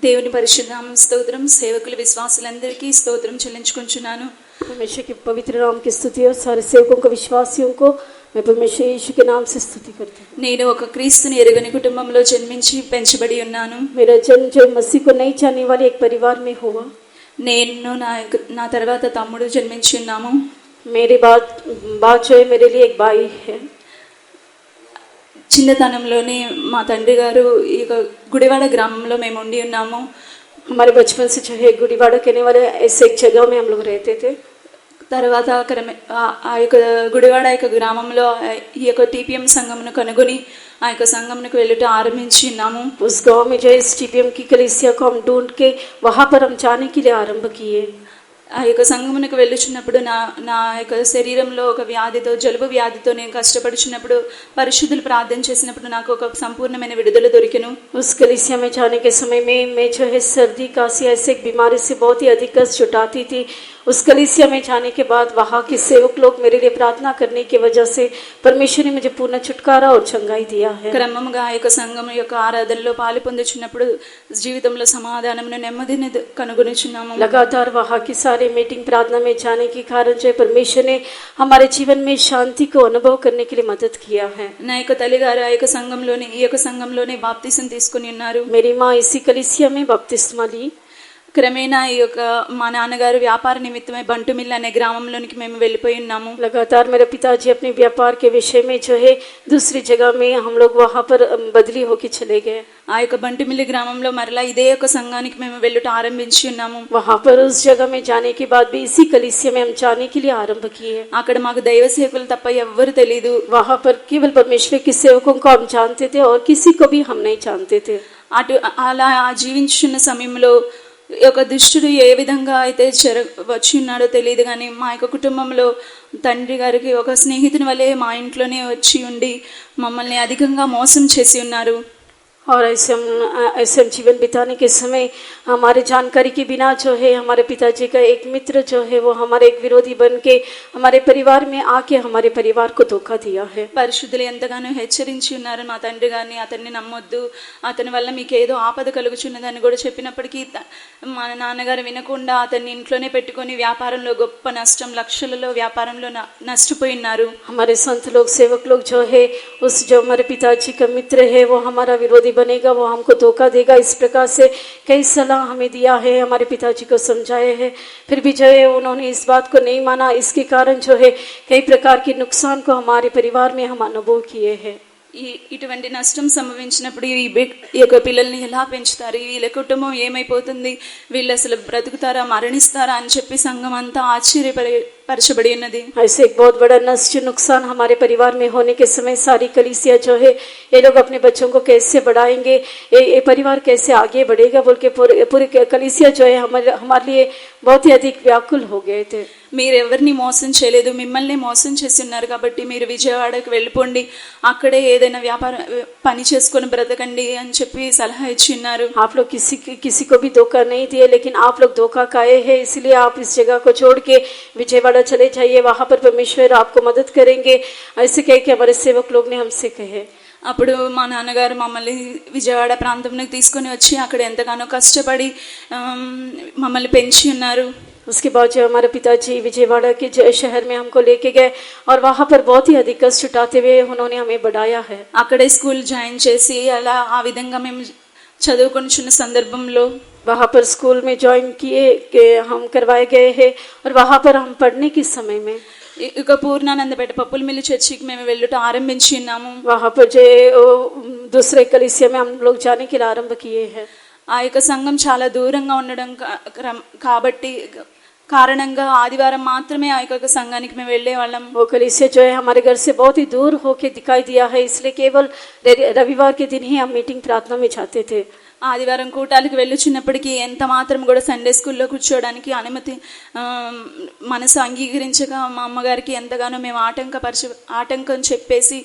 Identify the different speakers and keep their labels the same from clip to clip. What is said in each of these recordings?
Speaker 1: దేవుని పరిశుద్ధ నామం స్తోత్రం. సేవకులు విశ్వాసులందరికీ స్తోత్రం చెల్లించుకుంటున్నాను.
Speaker 2: परमेश्वर के पवित्र नाम की स्तुति और सारे सेवकों को विश्वासियों को मैं परमेश्वर यीशु के नाम से स्तुति करती हूँ.
Speaker 1: నేను ఒక క్రీస్తుని ఎరుగని కుటుంబంలో జన్మించి పెంచబడి ఉన్నాను.
Speaker 2: मेरा जन्म जो मसीह को नहीं जानने वाले एक परिवार में हुआ.
Speaker 1: నేను నా తర్వాత తమ్ముడు జన్మించి ఉన్నాము.
Speaker 2: मेरे बाद जो है मेरे लिए एक भाई है.
Speaker 1: చిన్నతనంలోనే మా తండ్రి గారు ఈ గుడివాడ గ్రామంలో మేము ఉండి ఉన్నాము.
Speaker 2: हमारे बचपन से जो है गुड़ीवाड़ा कहने वाले ऐसे एक जगह में हम लोग रहते थे.
Speaker 1: తర్వాత ఆ యొక్క గుడివాడ యొక్క గ్రామంలో ఈ యొక్క టీపీఎం సంఘమును కనుగొని ఆ యొక్క సంఘమునకు వెళ్ళుట ఆరంభించి ఉన్నాము.
Speaker 2: उस गांव में जो इस टीपीएम की कलीसिया को हम ढूंढ के वहाँ पर हम जाने के लिए आरंभ किए.
Speaker 1: ఆ యొక్క సంఘమునకు వెళ్ళుచున్నప్పుడు నా యొక్క శరీరంలో ఒక వ్యాధితో, జలుబు వ్యాధితో నేను కష్టపడుచున్నప్పుడు పరిశుద్ధులు ప్రార్థన చేసినప్పుడు నాకు ఒక సంపూర్ణమైన విడుదల దొరికెను.
Speaker 2: उस कलीसिया में जाने के समय में मैं जो है सर्दी काशी ऐसे एक बीमारी से बहुत ही अधिक कष्ट छुटाती थी. उस कलीसिया में जाने के बाद वहाँ के सेवक लोग मेरे लिए प्रार्थना करने की वजह से परमेश्वर ने मुझे पूर्ण छुटकारा और चंगाई दिया है.
Speaker 1: క్రమముగా ఆ యొక్క సంఘం యొక్క ఆరాధనలో పాలు పొందుచున్నప్పుడు జీవితంలో సమాధానమును నెమ్మదిని కనుగొనుచున్నాము.
Speaker 2: लगातार वहाँ की सारे मीटिंग प्रार्थना में जाने के कारण जो परमेश्वर ने हमारे जीवन में शांति को अनुभव करने के लिए मदद किया है.
Speaker 1: నా యొక్క తల్లిగారు ఆ యొక్క సంఘంలోనే ఈ యొక్క సంఘంలోనే బాప్తిసం తీసుకుని ఉన్నారు.
Speaker 2: मेरी माँ इसी कलीसिया में बपतिस्मा ली.
Speaker 1: క్రమేణా ఈ యొక్క మా నాన్నగారు వ్యాపార నిమిత్తమై బంటుమిల్ అనే గ్రామంలోనికి మేము వెళ్ళిపోయి ఉన్నాము.
Speaker 2: लगातार मेरे पिताजी अपने व्यापार के विषय में जो है दूसरी जगह में हम लोग वहाँ पर बदली होके चले गए.
Speaker 1: ఆ యొక్క బంటుమిల్లి గ్రామంలో మరలా ఇదే యొక్క సంఘానికి మేము వెళ్ళుట ఆరంభించి ఉన్నాము.
Speaker 2: वहाँ पर उस जगह में जाने के बाद भी इसी कलीसिया में हम जाने के लिए आरंभ किए.
Speaker 1: అక్కడ మాకు దైవ సేవకులు తప్ప ఎవ్వరు తెలియదు.
Speaker 2: वहाँ पर केवल परमेश्वर के सेवकों को हम जानते थे और किसी को भी हम नहीं जानते थे.
Speaker 1: అలా జీవించున్న సమయంలో ఒక దుష్టుడు ఏ విధంగా అయితే వచ్చి ఉన్నాడో తెలియదు, కానీ మా యొక్క కుటుంబంలో తండ్రి గారికి ఒక స్నేహితుని వల్లే మా ఇంట్లోనే వచ్చి ఉండి మమ్మల్ని అధికంగా మోసం చేసి ఉన్నారు.
Speaker 2: और ऐसे हम जीवन बिताने के समय हमारे जानकारी के बिना जो है हमारे पिताजी का एक मित्र जो है वो हमारे एक विरोधी बन के हमारे परिवार में आके हमारे परिवार को धोखा दिया है.
Speaker 1: పరిశుద్ధులు ఎంతగానో హెచ్చరించి ఉన్నారు మా తండ్రి గారిని, అతన్ని నమ్మొద్దు, అతని వల్ల మీకు ఏదో ఆపద కలుగుచున్నదని కూడా చెప్పినప్పటికీ మా నాన్నగారు వినకుండా అతన్ని ఇంట్లోనే పెట్టుకొని వ్యాపారంలో గొప్ప నష్టం, లక్షలలో వ్యాపారంలో నష్టపోయినారు.
Speaker 2: हमारे संत लोग सेवक लोग जो है उस जो हमारे पिताजी का मित्र है वो हमारा विरोधी बनेगा, वो हमको धोखा देगा, इस प्रकार से कई सलाह हमें दिया है, हमारे पिताजी को समझाए हैं. फिर भी जो है उन्होंने इस बात को नहीं माना. इसके कारण जो है कई प्रकार के नुकसान को हमारे परिवार में हम अनुभव किए हैं.
Speaker 1: ఇటువంటి నష్టం సంభవించినప్పుడు ఈ యొక్క పిల్లల్ని ఎలా పెంచుతారు, వీళ్ళ కుటుంబం ఏమైపోతుంది, వీళ్ళు అసలు బ్రతుకుతారా మరణిస్తారా అని చెప్పి సంఘం అంతా ఆశ్చర్యపరచబడి ఉన్నది.
Speaker 2: ऐसे एक बहुत बड़ा नष्ट नुकसान हमारे परिवार में होने के समय सारी कलीसिया जो है ये लोग अपने बच्चों को कैसे बढ़ाएंगे, ये परिवार कैसे आगे बढ़ेगा बोल के पूरी कलीसिया जो है हमारे लिए बहुत ही अधिक व्याकुल हो गए थे.
Speaker 1: మీరు ఎవరిని మోసం చేయలేదు, మిమ్మల్ని మోసం చేసి ఉన్నారు కాబట్టి మీరు విజయవాడకు వెళ్ళిపోండి, అక్కడే ఏదైనా వ్యాపార పని చేసుకొని బ్రతకండి అని చెప్పి సలహా ఇచ్చి ఉన్నారు.
Speaker 2: आप लोग किसी को भी धोखा नहीं दिए, लेकिन आप लोग धोखा खाए हैं, इसलिए आप इस जगह को छोड़ के विजयवाड़ा चले जाइए, वहाँ पर परमेश्वर आपको मदद करेंगे, ऐसे कह के हमारे सेवक लोग ने हमसे कहे.
Speaker 1: అప్పుడు మా నాన్నగారు మమ్మల్ని విజయవాడ ప్రాంతంలోకి తీసుకొని వచ్చి అక్కడ ఎంతగానో కష్టపడి మమ్మల్ని పెంచి ఉన్నారు.
Speaker 2: उसके बाद जो हमारे पिताजी विजयवाड़ा के शहर में हमको लेके गए और वहाँ पर बहुत ही अधिक कष्ट उठाते हुए उन्होंने हमें बढ़ाया है.
Speaker 1: అక్కడే స్కూల్ జాయిన్ చేసి అలా ఆ విధంగా మేము చదువుకొనిచున్న సందర్భంలో
Speaker 2: वहाँ पर स्कूल में ज्वाइन किए कि हम करवाए गए हैं और वहाँ पर हम पढ़ने के समय में
Speaker 1: ఇక పూర్ణానందపేట పప్పుల మిల్లి చర్చికి మేము వెళ్ళుట ఆరంభించి ఉన్నాము.
Speaker 2: वहाँ पर जो दूसरे कलीसिया में हम लोग जाने के लिए आरंभ किए हैं.
Speaker 1: ఆ యొక్క సంఘం చాలా దూరంగా ఉండడం కాబట్టి కారణంగా ఆదివారం మాత్రమే ఆ యొక్క సంఘానికి మేము వెళ్ళే వాళ్ళం.
Speaker 2: वो कलीसिया जो है हमारे घर से बहुत ही दूर होके दिखाई दिया है, इसलिए केवल रविवार के दिन ही हम मीटिंग प्रार्थना में जाते थे.
Speaker 1: ఆదివారం కూటాలకు వెళ్ళొచ్చినప్పటికీ ఎంత మాత్రం కూడా సండే స్కూల్లో కూర్చోవడానికి అనుమతి మనసు అంగీకరించగా మా అమ్మగారికి ఎంతగానో మేము ఆటంకం చెప్పేసి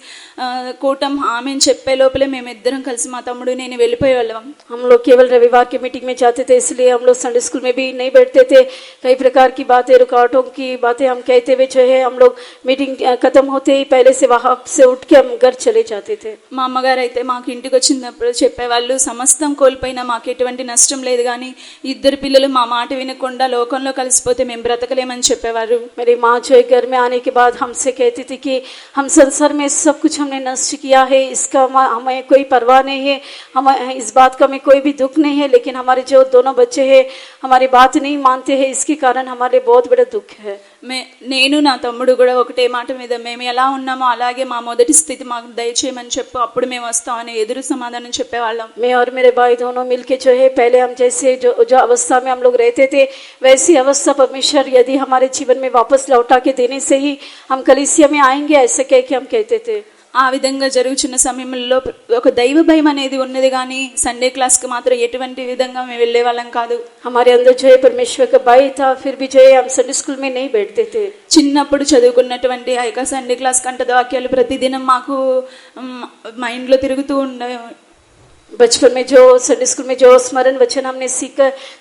Speaker 1: కూటం ఆమెను చెప్పే లోపలే మేము ఇద్దరం కలిసి మా తమ్ముడు నేను వెళ్ళిపోయేవాళ్ళం.
Speaker 2: हम लोग केवल रविवार की मीटिंग में जाते थे, इसलिए हम लोग संडे स्कूल में भी नहीं बैठते थे. कई प्रकार की बातें, रुकावटों की बातें हम कहते हुए जो है हम लोग मीटिंग खत्म होते ही पहले से वहाँ से उठ के हम घर चले जाते थे.
Speaker 1: మా అమ్మగారు అయితే మాకు ఇంటికి వచ్చినప్పుడు చెప్పేవాళ్ళు, సమస్తం కోల్పోయినా మాకు ఎటువంటి నష్టం లేదు, కానీ ఇద్దరు పిల్లలు మా మాట వినకుండా లోకంలో కలిసిపోతే మేము బ్రతకలేమని చెప్పేవారు.
Speaker 2: मेरी माँ जो एक घर में आने के बाद हमसे कहती थी कि हम संसार में सब कुछ हमने नष्ट किया है, इसका हमें कोई परवाह नहीं है, हम इस बात का हमें कोई भी दुख नहीं है, लेकिन हमारे जो दोनों बच्चे हैं हमारी बात नहीं मानते हैं, इसके कारण हमारे बहुत बड़ा दुख है.
Speaker 1: నేను నా తమ్ముడు కూడా ఒకటే మాట మీద మేము ఎలా ఉన్నామో అలాగే మా మొదటి స్థితి మాకు దయచేయమని చెప్పు, అప్పుడు మేము వస్తామని ఎదురు సమాధానం చెప్పేవాళ్ళం.
Speaker 2: मैं और मेरे भाई दोनों मिलके जो है पहले हम जैसे जो अवस्था में हम लोग रहते थे वैसी अवस्था परमेश्वर यदि हमारे जीवन में वापस लौटा के देने से ही हम कलीसिया में आएंगे, ऐसे कह के हम कहते थे.
Speaker 1: ఆ విధంగా జరుగుతున్న సమయంలో ఒక దైవ భయం అనేది ఉన్నది, కానీ సండే క్లాస్కి మాత్రం ఎటువంటి విధంగా మేము వెళ్ళే వాళ్ళం కాదు.
Speaker 2: हमारे अंदर जो है परमेश्वर का भय था, फिर भी जो है हम संडे स्कूल में नहीं बैठते थे.
Speaker 1: చిన్నప్పుడు చదువుకున్నటువంటి ఆ యొక్క సండే క్లాస్ కంటద వాక్యాలు ప్రతిదినం మాకు మైండ్లో తిరుగుతూ ఉండే.
Speaker 2: बचपन में जो संडे स्कूल में जो स्मरण वचन हमने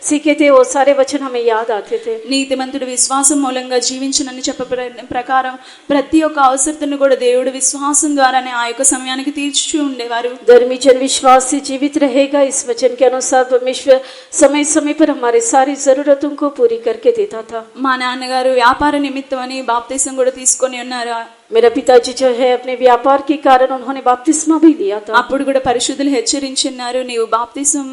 Speaker 2: सीखे थे वो सारे वचन हमें याद आते थे.
Speaker 1: నీతిమంతుడు విశ్వాసం మూలంగా జీవించునని చెప్పబడిన ప్రకారం ప్రతి ఒక్క అవసరతను కూడా దేవుడు విశ్వాసం ద్వారానే ఆ యొక్క సమయానికి తీర్చి ఉండేవారు.
Speaker 2: धर्मी जन विश्वास से जीवित रहेगा, इस वचन के अनुसार परमेश्वर समय समय पर हमारे सारी जरूरतों को पूरी करके देता था.
Speaker 1: మా నాన్నగారు వ్యాపార నిమిత్తమని బాప్తిసం కూడా తీసుకొని ఉన్నారు.
Speaker 2: मेरा पिताजी जो है अपने व्यापार के कारण उन्होंने बपतिस्मा भी लिया था.
Speaker 1: అప్పుడు కూడా పరిశుద్ధులు హెచ్చరించున్నారు, నీవు బాప్తిసం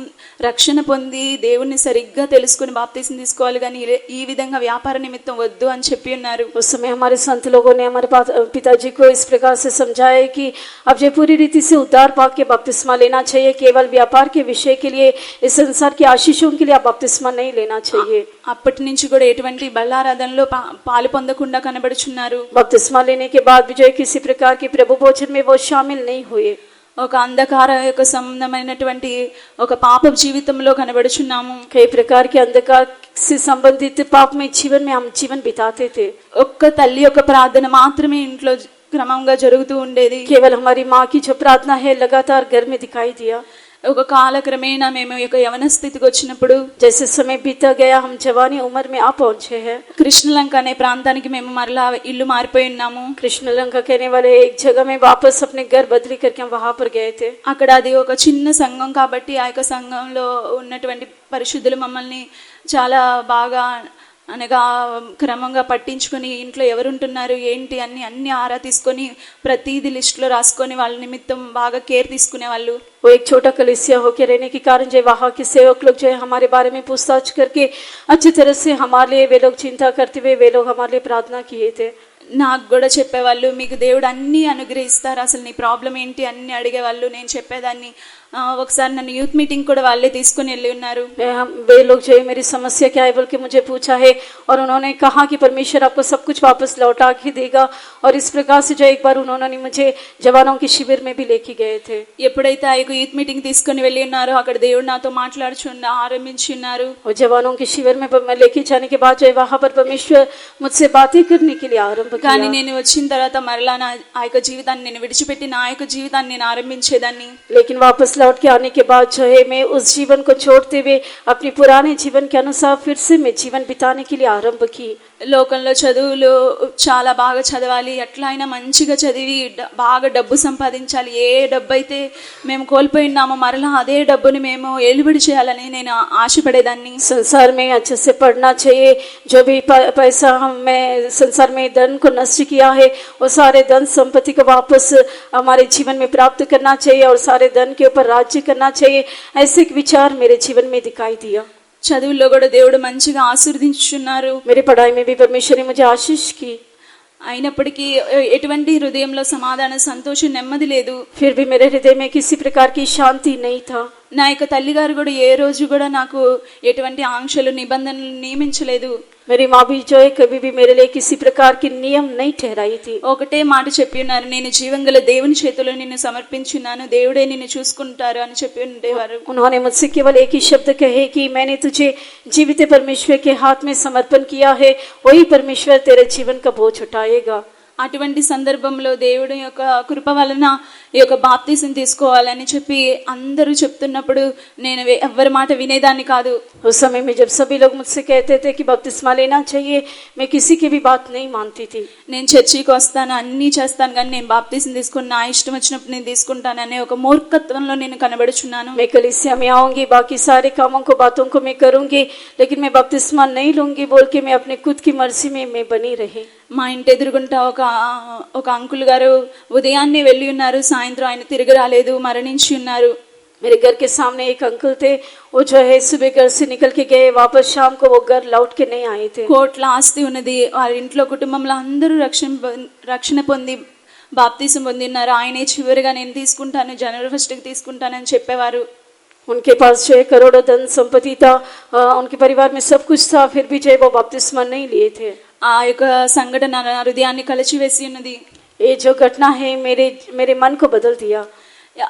Speaker 1: రక్షణ పొంది దేవుణ్ణి సరిగ్గా తెలుసుకుని బాప్తిసం తీసుకోవాలి, కానీ ఈ విధంగా వ్యాపార నిమిత్తం వద్దు అని చెప్పి ఉన్నారు.
Speaker 2: उस समय हमारे संत लोगों ने हमारे पिताजी को इस प्रकार से समझाया कि अब जो पूरी रीति से उद्धार पाके के बपतिस्मा लेना चाहिए, केवल व्यापार के विषय के लिए, इस संसार की आशीषों के लिए आप बपतिस्मा नहीं लेना चाहिए.
Speaker 1: అప్పటి నుంచి కూడా ఎటువంటి బల్లారాధనలో పాలు పొందకుండా కనబడుచున్నారు.
Speaker 2: बपतिस्मा लेने के बाद भी जो है किसी प्रकार की प्रभु भोजन में वो शामिल नहीं हुए.
Speaker 1: ఒక అంధకార యొక్క సంబంధమైనటువంటి ఒక పాప జీవితంలో కనబడుచున్నాము.
Speaker 2: कई प्रकार के अंधकार से संबंधित पाप में जीवन में हम जीवन बिताते थे.
Speaker 1: ఒక్క తల్లి యొక్క ప్రార్థన మాత్రమే ఇంట్లో క్రమంగా జరుగుతూ ఉండేది.
Speaker 2: केवल हमारी माँ की जो प्रार्थना है लगातार घर में दिखाई दिया.
Speaker 1: ఒక కాలక్రమేణా మేము యొక్క యవన స్థితికి వచ్చినప్పుడు
Speaker 2: जैसे समय बीता गया हम जवानी उम्र में आ पहुंचे हैं.
Speaker 1: కృష్ణలంక అనే ప్రాంతానికి మేము మరలా ఇల్లు మారిపోయి ఉన్నాము.
Speaker 2: कृष्णलंका कहने वाले एक जगह में वापस अपने घर बदली करके हम वहां पर गए थे.
Speaker 1: అక్కడ అది ఒక చిన్న సంఘం కాబట్టి ఆ యొక్క సంఘంలో ఉన్నటువంటి పరిశుద్ధులు మమ్మల్ని చాలా బాగా అనగా క్రమంగా పట్టించుకొని ఇంట్లో ఎవరుంటున్నారు ఏంటి అన్ని ఆరా తీసుకొని ప్రతిదీ లిస్టులో రాసుకొని వాళ్ళ నిమిత్తం బాగా కేర్ తీసుకునే వాళ్ళు.
Speaker 2: वो एक छोटा कलीसिया होकर रहने के कारण जो वहाँ के सेवक लोग जो है हमारे बारे में पूछताछ करके अच्छी तरह से हमारे लिए वे लोग चिंता करते हुए वे लोग हमारे लिए प्रार्थना किए थे.
Speaker 1: నాకు కూడా చెప్పేవాళ్ళు, మీకు దేవుడు అన్నీ అనుగ్రహిస్తారు, అసలు నీ ప్రాబ్లం ఏంటి అన్నీ అడిగేవాళ్ళు. నేను చెప్పేదాన్ని. ఒకసారి నన్ను యూత్ మీటింగ్ కూడా వాళ్ళే తీసుకుని వెళ్ళి ఉన్నారు.
Speaker 2: वे लोग जो है मेरी समस्या क्या है बोल के मुझे पूछा है और उन्होंने कहा कि परमेश्वर आपको सब कुछ वापस लौटा के देगा, और इस प्रकार से जो एक बार उन्होंने मुझे जवानों के शिविर में भी लेके गए थे.
Speaker 1: ఎప్పుడైతే ఆ యొక్క యూత్ మీటింగ్ తీసుకుని వెళ్ళి ఉన్నారో అక్కడ దేవుడు నాతో ఆరంభించి ఉన్నారు.
Speaker 2: और जवानों के शिविर में लेके जाने के बाद जो है वहाँ पर परमेश्वर मुझसे बातें करने के लिए आरंभ किया.
Speaker 1: కానీ నేను వచ్చిన తర్వాత మరలా ఆ యొక్క జీవితాన్ని నేను విడిచిపెట్టి నా యొక్క జీవితాన్ని నేను ఆరంభించేదాన్ని.
Speaker 2: लेकिन वापस लौट के आने के बाद जो है मैं उस जीवन को छोड़ते हुए अपने पुराने जीवन के अनुसार फिर से मैं जीवन बिताने के लिए आरंभ की.
Speaker 1: లోకంలో చదువులు చాలా బాగా చదవాలి, ఎట్లా అయినా మంచిగా చదివి బాగా డబ్బు సంపాదించాలి, ఏ డబ్బు అయితే మేము కోల్పోయినామో మరలా అదే డబ్బుని మేము ఏలుబడి చేయాలని నేను ఆశపడేదాన్ని.
Speaker 2: संसार में अच्छे से पढ़ना चाहिए, जो भी पैसा मैं संसार में धन को नष्ट किया है वो सारे धन संपत्ति को वापस हमारे जीवन में प्राप्त करना चाहिए और सारे धन के ऊपर राज्य करना चाहिए. ऐसे एक विचार मेरे जीवन में दिखाई दिया.
Speaker 1: చదువుల్లో కూడా దేవుడు మంచిగా ఆశీర్వదించున్నారు.
Speaker 2: मेरी पढ़ाई में भी परमेश्वर ने मुझे आशीष की.
Speaker 1: అయినప్పటికీ ఎటువంటి హృదయంలో సమాధానం, సంతోషం, నెమ్మది లేదు.
Speaker 2: फिर भी मेरे हृदय में किसी प्रकार की शांति नहीं था.
Speaker 1: నా యొక్క తల్లిగారు కూడా ఏ రోజు కూడా నాకు ఎటువంటి ఆంక్షలు నిబంధనలు నియమించలేదు.
Speaker 2: मेरी माँ भी जो है कभी भी मेरे लिए किसी प्रकार की नियम नहीं ठहराई थी.
Speaker 1: ఒకటే మాట చెప్పి ఉన్నారు, నేను జీవంగల దేవుని చేతిలో నిన్ను సమర్పించున్నాను, దేవుడే నిన్ను చూసుకుంటారు అని చెప్పి ఉండేవారు.
Speaker 2: उन्होंने मुझसे केवल एक ही शब्द कहे कि मैंने तुझे जीवित परमेश्वर के हाथ में समर्पण किया है, वही परमेश्वर तेरे जीवन का बोझ उठाएगा.
Speaker 1: అటువంటి సందర్భంలో దేవుడి యొక్క కృప వలన ఈ యొక్క బాప్తీసం తీసుకోవాలని చెప్పి అందరూ చెప్తున్నప్పుడు నేను ఎవ్వరి మాట వినేదాన్ని కాదు.
Speaker 2: उस समय में जब सभी लोग मुझसे कहते थे कि बपतिस्मा लेना चाहिए, मैं किसी की भी बात नहीं मानती थी.
Speaker 1: నేను చర్చికి వస్తాను, అన్నీ చేస్తాను, కానీ నేను బాప్తీసం తీసుకుని నా ఇష్టం వచ్చినప్పుడు నేను తీసుకుంటాను అనే ఒక మూర్ఖత్వంలో నేను కనబడుచున్నాను.
Speaker 2: मैं कलीसिया में आऊंगी, बाकी सारे कामों को बातों को मैं करूंगी, लेकिन मैं बपतिस्मा नहीं लूंगी बोल के मैं अपने खुद की मर्जी में मैं बनी रही.
Speaker 1: మా ఇంటి ఎదురుగుంటా ఒక అంకుల్ గారు ఉదయాన్నే వెళ్ళి ఉన్నారు, సాయంత్రం ఆయన తిరిగి రాలేదు, మరణించి ఉన్నారు.
Speaker 2: मेरे घर के सामने एक अंकल थे, वो जो है सुबह घर से निकल के गए, वापस शाम को वो घर लौट के नहीं आए थे.
Speaker 1: కోట్ల ఆస్తి ఉన్నది, వారి ఇంట్లో కుటుంబంలో అందరూ రక్షణ పొంది బాప్తీసం పొంది ఉన్నారు. ఆయనే చివరిగా నేను తీసుకుంటాను, జనవరి 1కి తీసుకుంటానని చెప్పేవారు.
Speaker 2: उनके पास 6 करोड़ धन संपत्ति था, उनके परिवार में सब कुछ था, फिर भी जो है वो बपतिस्मा नहीं लिए थे.
Speaker 1: ఆ యొక్క సంఘటన నా హృదయాన్ని కలిచివేసి ఉన్నది.
Speaker 2: ये जो घटना है मेरे मन को बदल दिया.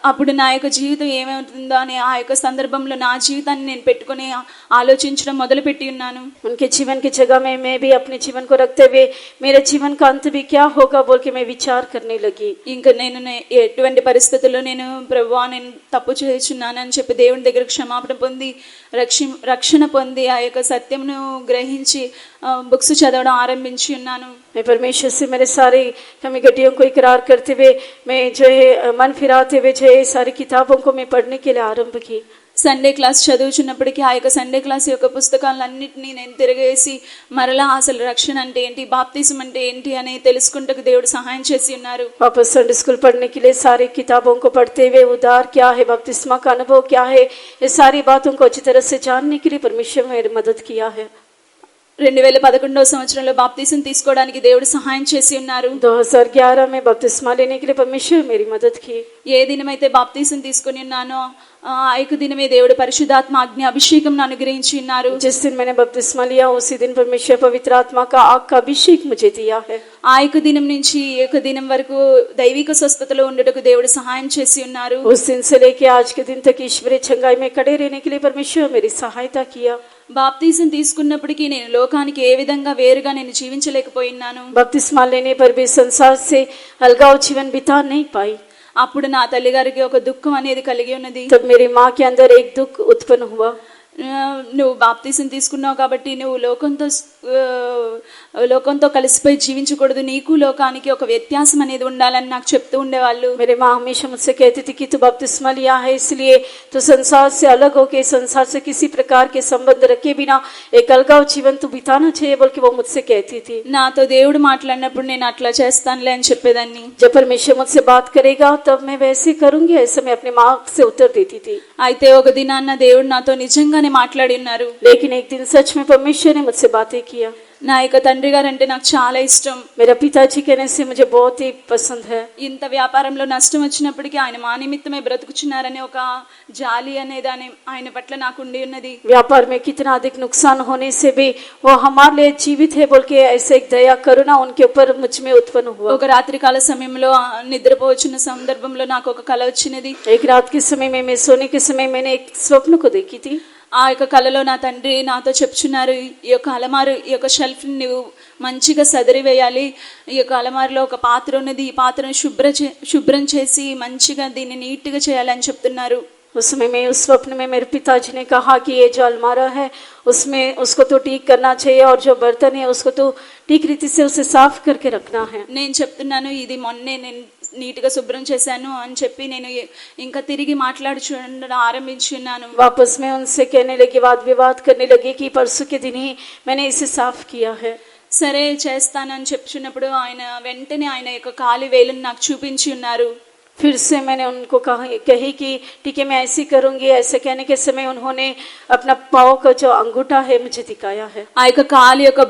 Speaker 1: అప్పుడు నా యొక్క జీవితం ఏమవుతుందో అని ఆ యొక్క సందర్భంలో నా జీవితాన్ని నేను పెట్టుకుని ఆలోచించడం మొదలుపెట్టి ఉన్నాను.
Speaker 2: उनके जीवन की जगह में मैं भी अपने जीवन को रखते हुए मेरे जीवन का अंत भी क्या होगा बोल के मैं विचार करने लगी.
Speaker 1: ఇంకా నేను ఎటువంటి పరిస్థితుల్లో నేను ప్రభువా నేను తప్పు చేస్తున్నానని చెప్పి దేవుని దగ్గర క్షమాపణ పొంది రక్షణ పొంది ఆ యొక్క సత్యంను గ్రహించి బుక్స్ చదవడం ఆరంభించి ఉన్నాను.
Speaker 2: मैं परमेश्वर से मेरे सारे कमी गड्डियों को इकरार करते हुए मैं जो है मन फिराते हुए जो है सारी किताबों को मैं पढ़ने के लिए आरंभ की.
Speaker 1: సండే క్లాస్ చదువుచున్నప్పటికీ ఆ యొక్క సండే క్లాస్ యొక్క పుస్తకాలన్నింటినీ నేను తిరగేసి మరలా అసలు రక్షణ అంటే ఏంటి, బాప్తిజం అంటే ఏంటి అని తెలుసుకుంటూ దేవుడు సహాయం చేసి ఉన్నారు.
Speaker 2: वापस संडे स्कूल पढ़ने के लिए सारी किताबों को पढ़ते हुए उद्धार क्या है, बपतिस्मा का अनुभव क्या है, ये सारी बातों को अच्छी तरह से जानने के लिए परमेश्वर ने मेरी मदद किया है.
Speaker 1: 2011 సంవత్సరంలో బాప్తిజం తీసుకోవడానికి దేవుడు సహాయం చేసి ఉన్నారు.
Speaker 2: 2011 में बपतिस्मा लेने के लिए परमेश्वर मेरी मदद की.
Speaker 1: ఏ దినమైతే బాప్తిజం తీసుకుని ఉన్నానో ఆ యొక్క దినమే దేవుడు పరిశుద్ధాత్మ అగ్ని అభిషేకం అనుగ్రహించి ఉన్నారు.
Speaker 2: जिस दिन मैंने बपतिस्मा लिया उसी दिन परमेश्वर पवित्र आत्मा का आग का अभिषेक मुझे दिया है.
Speaker 1: ఆ యొక్క దినం నుంచి ఈ యొక్క దినం వరకు దైవిక స్వస్థతలో ఉండటకు దేవుడు సహాయం చేసి ఉన్నారు.
Speaker 2: उस दिन से लेके आज के दिन तक ईश्वरीय चंगाई में खड़े रहने के लिए परमेश्वर मेरी सहायता किया.
Speaker 1: బాప్తిజం తీసుకున్నప్పటికీ నేను లోకానికి ఏ విధంగా వేరుగా నేను జీవించలేకపోయినాను.
Speaker 2: बपतिस्मा लेने पर भी संसार से अलगाव जीवन बिता नहीं पाई.
Speaker 1: అప్పుడు నా తల్లిగారికి ఒక దుఃఖం అనేది కలిగి ఉన్నది.
Speaker 2: तब मेरी माँ के अंदर एक दुख उत्पन्न हुआ.
Speaker 1: నువ్వు బాప్తిజం తీసుకున్నావు కాబట్టి నువ్వు లోకంతో కలిసిపోయి జీవించకూడదు, నీకు లోకానికి ఒక వ్యత్యాసం అనేది ఉండాలని నాకు చెప్తూ ఉండేవాళ్ళు.
Speaker 2: मेरी माँ हमेशा मुझसे कहती थी कि तू बपतिस्मा लिया है इसलिए तो संसार से अलग होके संसार से किसी प्रकार के संबंध रखे बिना एक अलगाव जीवन तू बिताना चाहिए बोल के वो मुझसे कहती थी.
Speaker 1: నాతో దేవుడు మాట్లాడినప్పుడు నేను అట్లా చేస్తానులే అని చెప్పేదాన్ని.
Speaker 2: जब परमेश्वर मुझसे बात करेगा तब मैं वैसे करूंगी, ऐसे मैं अपनी माँ से उत्तर देती थी.
Speaker 1: అయితే ఒక దినాన్న దేవుడు నాతో నిజంగానే మాట్లాడి ఉన్నారు.
Speaker 2: लेकिन एक दिन सच में परमेश्वर ने मुझसे बातें किया.
Speaker 1: నా యొక్క తండ్రి గారు అంటే నాకు చాలా ఇష్టం.
Speaker 2: मेरा पिताजी कहने से मुझे बहुत ही पसंद है.
Speaker 1: ఇంత వ్యాపారంలో నష్టం వచ్చినప్పటికీ ఆయన మా నిమిత్తమే బ్రతుకుచున్నారనే ఒక జాలి అనేది ఆయన పట్ల నాకు ఉండి ఉన్నది.
Speaker 2: व्यापार में कितना अधिक नुकसान होने से भी वो हमारे लिए जीवित है बोल के ऐसे एक दया करुणा उनके ऊपर मुझ में उत्पन्न हुआ.
Speaker 1: ఒక రాత్రి కాల సమయంలో నిద్రపోవచ్చున్న సందర్భంలో నాకు ఒక కల వచ్చినది.
Speaker 2: एक रात के समय में मैं सोने के समय मैंने एक स्वप्न को देखी थी.
Speaker 1: ఆ యొక్క కలలో నా తండ్రి నాతో చెప్తున్నారు, ఈ యొక్క అలమారు ఈ యొక్క షెల్ఫ్ నువ్వు మంచిగా సదిరివేయాలి, ఈ యొక్క అలమారులో ఒక పాత్ర ఉన్నది, ఈ పాత్రను శుభ్రం చేసి మంచిగా దీన్ని నీట్గా చేయాలని చెప్తున్నారు.
Speaker 2: उस समय में उस स्वप्न में मेरे पिताजी ने कहा कि ये जो अलमारा है उसमें उसको तो ठीक करना चाहिए और जो बर्तन है उसको तो ठीक रीति से उसे साफ करके रखना है.
Speaker 1: నేను చెప్తున్నాను ఇది మొన్నే నేను నీట్గా శుభ్రం చేశాను అని చెప్పి నేను ఇంకా తిరిగి మాట్లాడుచూడడం ఆరంభించున్నాను.
Speaker 2: वापस में उनसे कहने लगी, वाद विवाद करने लगी कि परसों के दिन ही मैंने इसे साफ किया है.
Speaker 1: సరే చేస్తానని చెప్తున్నప్పుడు ఆయన వెంటనే ఆయన యొక్క కాలి వేలును నాకు చూపించి ఉన్నారు.
Speaker 2: फिर से मैंने उनको कही कि ठीक है मैं ऐसी करूंगी. ऐसे कहने के समय उन्होंने अपना पाँव का जो अंगूठा है मुझे दिखाया है.
Speaker 1: ఆ యొక్క కాలి యొక్క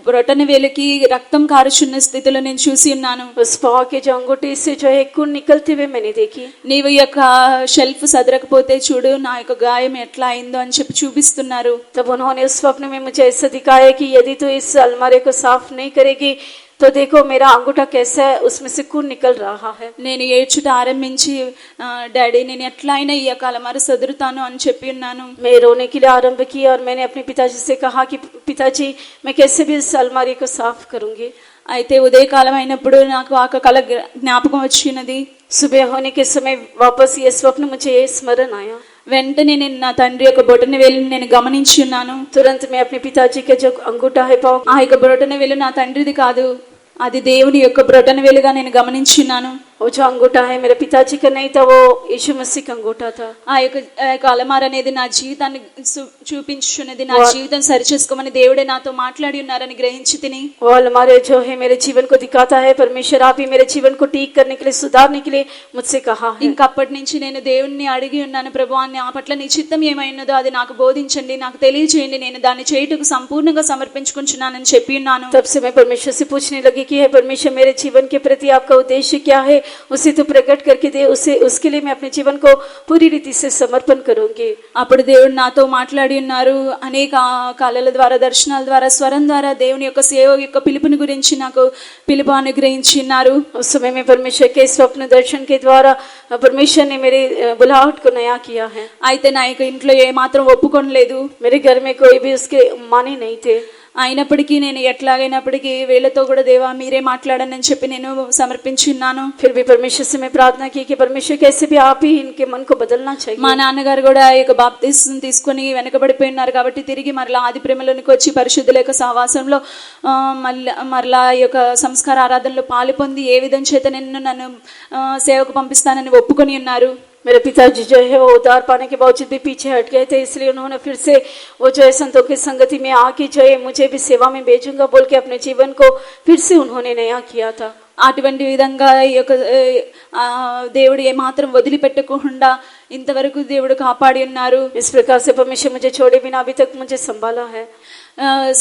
Speaker 1: బ్రొటన వేలుకి రక్తం కారుచున్న స్థితిలో నేను చూసి ఉన్నాను.
Speaker 2: उस पाँव के जो अंगूठे से जो है खून निकलते हुए मैंने देखी.
Speaker 1: నీవు ఈ యొక్క షెల్ఫ్ సదరకపోతే చూడు నా యొక్క గాయం ఎట్లా అయిందో అని చెప్పి చూపిస్తున్నారు.
Speaker 2: तब उन्होंने उस स्वप्न में मुझे ऐसा दिखाया कि यदि तो इस अलमारे को साफ नहीं करेगी तो देखो मेरा अंगूठा कैसा है, उसमें से खून निकल रहा है.
Speaker 1: నేను ఏడ్చుట ఆరంభించి డాడీ నేను ఎట్లా అయినా ఈ యొక్క అలమారు సదురుతాను అని చెప్పి ఉన్నాను.
Speaker 2: मैं रोने के लिए आरंभ किया और मैंने अपने पिताजी से कहा कि पिताजी मैं कैसे भी इस अलमारी को साफ करूंगी.
Speaker 1: అయితే ఉదయకాలం అయినప్పుడు నాకు ఆ కళ జ్ఞాపకం వచ్చినది.
Speaker 2: सुबह होने के समय वापस ये स्वप्न मुझे ये स्मरण आया।
Speaker 1: వెంటనే నేను నా తండ్రి యొక్క బొటన వేలుని నేను గమనించి ఉన్నాను.
Speaker 2: तुरंत मैं अपने पिताजी के जो अंगूठा है पाँव
Speaker 1: ఆ యొక్క బొటన వేలు నా తండ్రిది కాదు, అది దేవుని యొక్క బ్రొటన వేలుగా నేను గమనించున్నాను.
Speaker 2: वो जो अंगूठा है मेरे पिताजी का नहीं था, वो यीशु मसीह का अंगूठा था।
Speaker 1: ఆ యొక్క అలమార అనేది నా జీవితాన్ని చూపించున్నది, నా జీవితం సరిచేసుకోమని దేవుడే నాతో మాట్లాడి ఉన్నారని గ్రహించి తిని
Speaker 2: वो अलमारे जो है मेरे जीवन को दिखाता है। परमेश्वर आप ही मेरे जीवन को ठीक करने के लिए, सुधारने के लिए मुझसे कहा है।
Speaker 1: ఇంకప్పటి నుంచి నేను దేవుణ్ణి అడిగి ఉన్నాను, ప్రభువాన్ని ఆ పట్ల నీ చిత్తం ఏమైనదో అది నాకు బోధించండి, నాకు తెలియజేయండి, నేను దాన్ని చేయుటకు సంపూర్ణంగా సమర్పించుకుంటున్నానని చెప్పి ఉన్నాను.
Speaker 2: तब से मैं परमेश्वर से पूछने लगी कि हे परमेश्वर, मेरे जीवन के प्रति आपका उद्देश्य क्या है, उसे तो प्रकट करके दे, उसके लिए मैं अपने जीवन को पूरी रीति से समर्पण करूंगी।
Speaker 1: అప్పుడు దేవుడు నాతో మాట్లాడి ఉన్నారు. అనేక కళల ద్వారా, దర్శనాల ద్వారా, స్వరం ద్వారా దేవుని యొక్క సేవ యొక్క పిలుపుని గురించి నాకు పిలుపు అనుగ్రహించి ఉన్నారు.
Speaker 2: उस समय में परमेश्वर के स्वप्न दर्शन के द्वारा परमेश्वर ने मेरी बुलाहट को नया किया है।
Speaker 1: అయితే నా యొక్క ఇంట్లో ఏ మాత్రం ఒప్పుకొనలేదు.
Speaker 2: मेरे घर में कोई भी उसके माने नहीं थे।
Speaker 1: అయినప్పటికీ నేను ఎట్లాగైనప్పటికీ వీళ్ళతో కూడా దేవా మీరే మాట్లాడని అని చెప్పి నేను సమర్పించున్నాను.
Speaker 2: फिर भी परमेश्वर से मैं प्रार्थना की कि परमेश्वर कैसे भी आप ही इनके मन को बदलना चाहिए।
Speaker 1: మా నాన్నగారు కూడా ఈ యొక్క బాప్తిసం తీసుకొని వెనకబడిపోయి ఉన్నారు కాబట్టి తిరిగి మరలా ఆది ప్రేమలోనికి వచ్చి పరిశుద్ధుల యొక్క సహవాసంలో మరలా ఈ యొక్క సంస్కార ఆరాధనలో పాలు పొంది ఏ విధం చేత నన్ను సేవకు పంపిస్తానని ఒప్పుకొని ఉన్నారు.
Speaker 2: मेरे पिताजी जो है वो उद्धार पाने के बावजूद भी पीछे हट गए थे, इसलिए उन्होंने फिर से वो जो है संतों की संगति में आके जो है मुझे भी सेवा में भेजूंगा बोल के अपने जीवन को फिर से उन्होंने नया किया था।
Speaker 1: అటువంటి విధంగా ఈ యొక్క దేవుడు ఏమాత్రం వదిలిపెట్టకుండా ఇంతవరకు దేవుడు కాపాడి ఉన్నారు.
Speaker 2: इस प्रकार से परमेश्वर मुझे छोड़े बिना अभी तक मुझे संभाला है।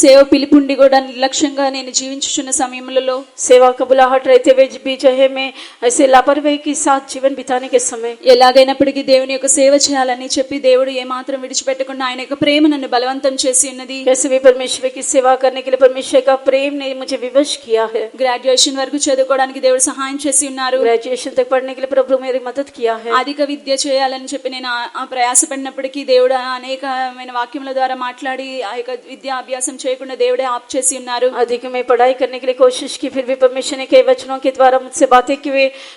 Speaker 1: సేవ పిలుపుండి కూడా నిర్లక్ష్యంగా నేను జీవించుచున్న సమయంలో
Speaker 2: सेवा का बुलाहट रहते हुए भी जो है मैं ऐसे लापरवाही के साथ जीवन बिताने के समय
Speaker 1: ఎలాగైనప్పటికీ దేవుని యొక్క సేవ చేయాలని చెప్పి దేవుడు ఏమాత్రం విడిచిపెట్టకుండా ఆయన యొక్క ప్రేమ నన్ను బలవంతం చేసి ఉన్నది.
Speaker 2: कैसे भी परमेश्वर की सेवा करने के लिए परमेश्वर का प्रेम ने मुझे विवश किया है।
Speaker 1: గ్రాడ్యుయేషన్ వరకు చదువుకోవడానికి దేవుడు సహాయం చేసి ఉన్నారు.
Speaker 2: ग्रेजुएशन तक पढ़ने के लिए प्रभु मेरी मदद किया है।
Speaker 1: అధిక విద్య చేయాలని చెప్పి నేను ప్రయాసపడినప్పటికీ దేవుడు అనేకమైన వాక్యముల ద్వారా మాట్లాడి ఆ యొక్క విద్య అభ్యాసం చేయకుండా దేవుడే ఆప్ చేసి ఉన్నారు.
Speaker 2: अधिक में पढ़ाई करने के लिए कोशिश की, फिर भी परमेश्वर ने कई वचनों के द्वारा मुझसे बातें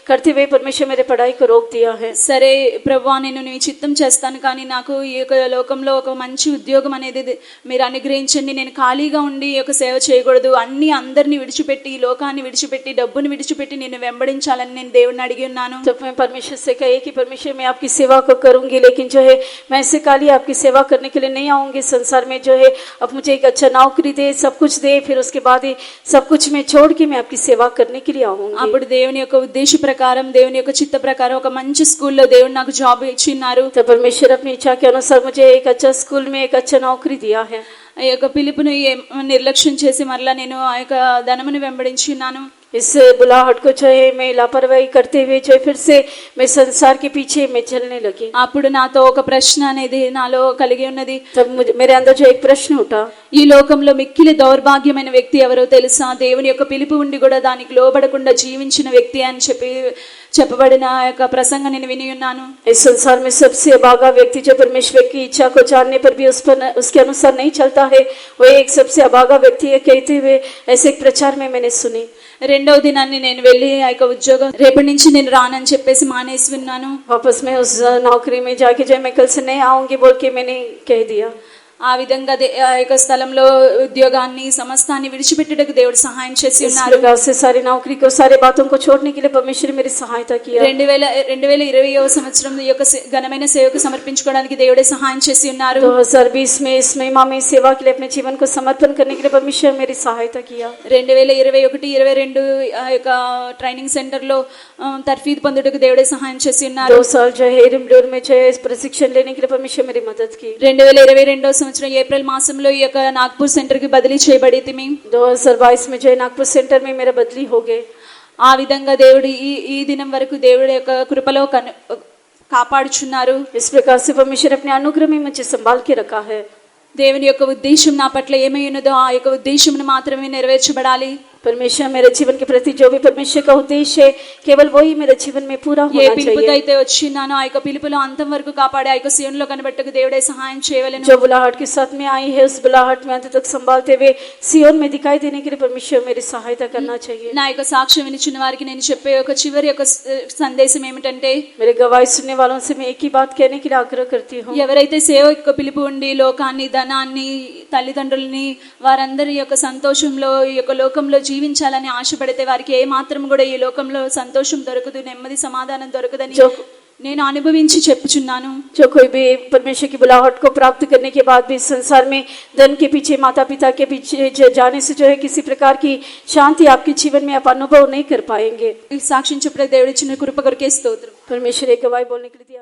Speaker 2: करते हुए परमेश्वर मेरे पढ़ाई को रोक दिया है।
Speaker 1: సరే ప్రభువా, నేను నీ చిత్తం చేస్తాను, కానీ నాకు ఈ యొక్క లోకంలో ఒక మంచి ఉద్యోగం అనేది మీరు అనుగ్రహించండి. నేను ఖాళీగా ఉండి ఈ యొక్క సేవ చేయకూడదు. అందరినీ విడిచిపెట్టి, ఈ లోకాన్ని విడిచిపెట్టి, డబ్బుని విడిచిపెట్టి నేను వెంబడించాలని నేను దేవుడిని అడిగి ఉన్నాను.
Speaker 2: तो मैं परमेश्वर से कहे कि परमेश्वर मैं आपकी सेवा को करूंगी, लेकिन जो है मैं ऐसे खाली आपकी सेवा करने के लिए नहीं आऊंगी। संसार में जो है अब मुझे एक अच्छा नौकरी दे, सब कुछ दे, फिर उसके बाद ही सब कुछ मैं छोड़ के मैं आपकी सेवा करने के लिए आऊंगी।
Speaker 1: అప్పుడు దేవుని యొక్క ఉద్దేశ ప్రకారం, దేవుని యొక్క చిత్త ప్రకారం ఒక మంచి స్కూల్లో దేవుడు నాకు జాబ్ ఇచ్చిన్నారు.
Speaker 2: तो परमेश्वर अपनी इच्छा के अनुसार मुझे एक अच्छा स्कूल में एक अच्छा नौकरी दिया है।
Speaker 1: ఆ యొక్క పిలుపును నిర్లక్ష్యం చేసి మరలా నేను ఆ యొక్క ధనమును వెంబడించి ఉన్నాను.
Speaker 2: इस बुलाहट को जो है मैं लापरवाही करते हुए जो फिर से मैं संसार के पीछे मैं चलने लगी।
Speaker 1: అప్పుడు నాతో ఒక ప్రశ్న అనేది నాలో కలిగి ఉన్నది.
Speaker 2: तब मेरे अंदर जो एक प्रश्न उठा,
Speaker 1: ఈ లోకంలో మిక్కిలి దౌర్భాగ్యమైన వ్యక్తి ఎవరో తెలుసా? దేవుని యొక్క పిలుపు ఉండి కూడా దానికి లోబడకుండా జీవించిన వ్యక్తి అని చెప్పబడిన యొక్క ప్రసంగం నేను విని ఉన్నాను.
Speaker 2: इस संसार में सबसे अभागा व्यक्ति जो परमेश्वर की इच्छा को जानने पर भी उसके अनुसार नहीं चलता है, वो एक सबसे अभागा व्यक्ति है कहते हुए ऐसे एक प्रचार में मैंने सुनी।
Speaker 1: రెండవ దినాన్ని నేను వెళ్ళి ఆ యొక్క ఉద్యోగం రేపటి నుంచి నేను రానని చెప్పేసి మానేసి ఉన్నాను.
Speaker 2: वापस मैं उस नौकरी में जाके जो मैं कल से नहीं आऊंगी बोल के मैंने कह दिया।
Speaker 1: ఆ విధంగా ఆ యొక్క స్థలంలో ఉద్యోగాన్ని సమస్తాన్ని విడిచిపెట్టుటకు దేవుడు సహాయం చేసి ఉన్నారు.
Speaker 2: से सारी नौकरी को, सारे बातों को छोड़ने के लिए परमेश्वर मेरी सहायता किया।
Speaker 1: 2020వ సంవత్సరం ఈ యొక్క ఘనమైన సేవకు సమర్పించుకోవడానికి దేవుడే సహాయం చేసి ఉన్నారు.
Speaker 2: 2020 में इस महिमा में सेवा के लिए अपने जीवन को समर्पण करने के लिए परमेश्वर मेरी सहायता किया।
Speaker 1: 2021-22 ఆ యొక్క ట్రైనింగ్ సెంటర్ లో తర్ఫీదు పొందుటకు దేవుడే సహాయం చేసి ఉన్నారు.
Speaker 2: 2 साल जो है रिमडोर में जो है प्रशिक्षण लेने के लिए परमेश्वर मेरी मदद की।
Speaker 1: 2022 సంవత్సరం ఏప్రిల్ మాసంలో ఈ యొక్క నాగ్పూర్ సెంటర్ కి బదిలీ చేయబడితిమి.
Speaker 2: 2022 में जो है नागपुर सेंटर में मेरा बदली हो गए।
Speaker 1: ఆ విధంగా దేవుడు ఈ దినం వరకు దేవుడి యొక్క కృపలో కాపాడుచున్నారు.
Speaker 2: इस प्रकार से परमेश्वर अपने अनुग्रह में मुझे संभाल के रखा है।
Speaker 1: దేవుని యొక్క ఉద్దేశం నా పట్ల ఏమై ఉన్నదో ఆ యొక్క ఉద్దేశమును మాత్రమే నెరవేర్చబడాలి.
Speaker 2: परमेश्वर मेरे जीवन के प्रति जो भी परमेश्वर का उद्देश्य है केवल वही मेरे जीवन में पूरा
Speaker 1: ఏ
Speaker 2: होना
Speaker 1: పిలుపుతో
Speaker 2: चाहिए।
Speaker 1: అయితే వచ్చినానో ఆ యొక్క పిలుపులో అంతం వరకు కాపాడే ఆ యొక్క సీయోనులో కనబెట్టకు దేవుడే సహాయం చేయవలెను।
Speaker 2: जो बुलाहट के साथ में आई है उस बुलाहट में अंत तक संभालते हुए सियोन में दिखाई देने के लिए परमेश्वर मेरी सहायता करना चाहिए।
Speaker 1: నా యొక్క సాక్ష్యం వినిచిన వారికి నేను చెప్పే ఒక చివరి యొక్క సందేశం ఏమిటంటే,
Speaker 2: मेरे गवाही सुनने वालों से मैं एक ही बात कहने के लिए आग्रह करती हूँ।
Speaker 1: ఎవరైతే సేవ యొక్క పిలుపు ఉండి లోకాన్ని, ధనాన్ని, తల్లిదండ్రులని వారందరి యొక్క సంతోషంలో ఈ యొక్క లోకంలో జీవించాలని ఆశపడితే వారికి ఏ మాత్రం కూడా ఈ లోకంలో సంతోషం దొరకదు, నెమ్మది సమాధానం దొరకదని నేను అనుభవించి చెప్పుచున్నాను।
Speaker 2: जो कोई भी परमेश्वर की बुलाहट को प्राप्त करने के बाद भी इस संसार में धन के पीछे, माता पिता के पीछे जाने से जो है किसी प्रकार की शांति आपके जीवन में आप अनुभव नहीं कर पाएंगे।
Speaker 1: ఈ సాక్ష్యం చెప్పే దేవుడి చిన్న కృప కొరకే స్తోత్రం।
Speaker 2: परमेश्वर एक गवाही बोलने के लिए दिया।